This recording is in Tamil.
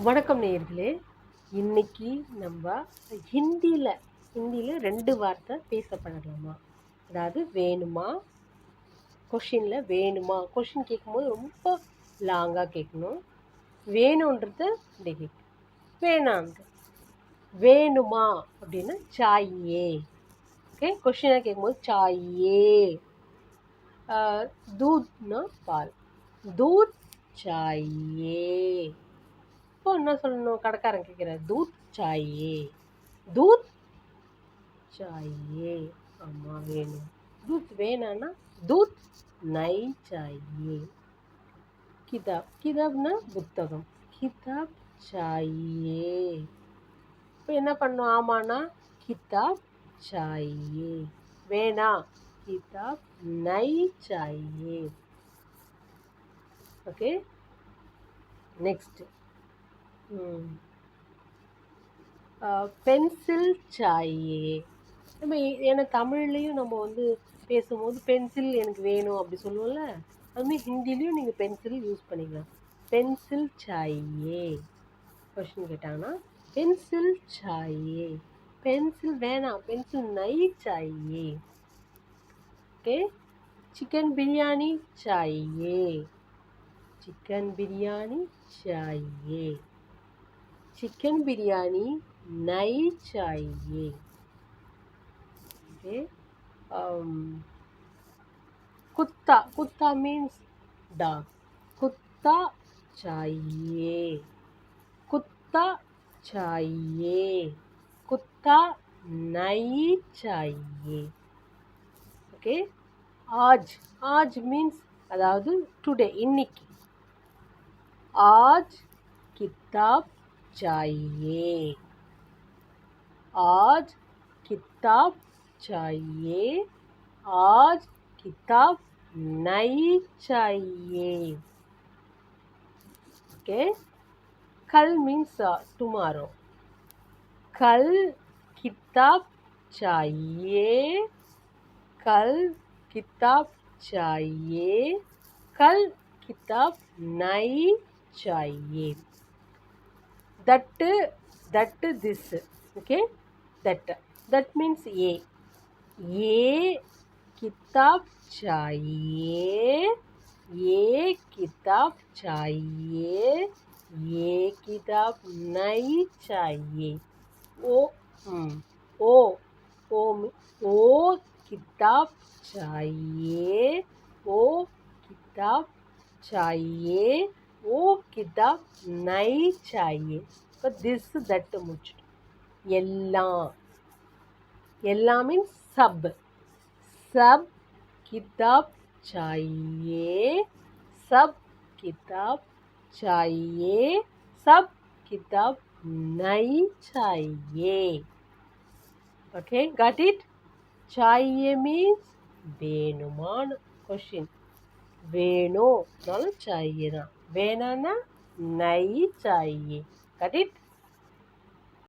வணக்கம் நேயர்களே. இன்னைக்கு நம்ம ஹிந்தியில் ஹிந்தியில் 2 வார்த்தை பேசப்படலாமா? அதாவது வேணுமா? கொஷினில் வேணுமா? கொஷின் கேட்கும்போது ரொம்ப லாங்காக கேட்கணும். வேணுன்றது இப்படி கேட்கணும். வேணான்றது வேணுமா அப்படின்னா சாயே. ஓகே, கொஷினாக கேட்கும்போது சாயே. தூத்னா பால். தூத் சாயே. இப்போ என்ன சொல்லணும்? கடைக்காரன் கேட்குறார், தூத் சாயே. தூத் சாயே. ஆமாம், வேணும். தூத் வேணான்னா தூத் நை சாயே. கிதாப். கிதாப்னா புத்தகம். கிதாப் சாயே. இப்போ என்ன பண்ணணும்? ஆமாண்ணா கிதாப் சாயே. வேணா கிதாப் நை சாயே. ஓகே, நெக்ஸ்ட் பென்சில் சாயே. நம்ம ஏன்னா தமிழ்லேயும் நம்ம பேசும்போது பென்சில் எனக்கு வேணும் அப்படி சொல்லுவோம்ல, அதுமாதிரி ஹிந்திலையும் நீங்கள் பென்சில் யூஸ் பண்ணிக்கலாம். பென்சில் சாயே. கொஷின் கேட்டாங்கன்னா பென்சில் சாயே. பென்சில் வேணாம், பென்சில் நை சாயே. ஓகே, சிக்கன் பிரியாணி சாயே. சிக்கன் பிரியாணி சாயே. चिकन बिरयानी नहीं चाहिए. Okay. कुत्ता. कुत्ता means dog. कुत्ता चाहिए. कुत्ता चाहिए. कुत्ता नहीं चाहिए. Okay. आज. आज means अदावदु today, इन्निकी. आज किताब चाहिए. आज किताब चाहिए. आज किताब नहीं चाहिए. ओके, कल मीन्स tomorrow. कल किताब चाहिए. कल किताब चाहिए. कल किताब नहीं चाहिए. That this. Okay, that means ये किताब चाहिए. ये किताब चाहिए. ये किताब नहीं चाहिए. ओ किताब चाहिए. वो किताब चाहिए. वो किताब नहीं चाहिए. இப்போ திஸ் தட்டு முடிச்சுட்டு எல்லாம். எல்லாம் மீன்ஸ் சப். सब किताब चाहिए. सब किताब चाहिए. सब किताब नहीं चाहिए. Okay, got it? चाहिए means வேணுமான கொஷின். வேணும் चाहिए ना. வேணான்னா नहीं चाहिए. Got it?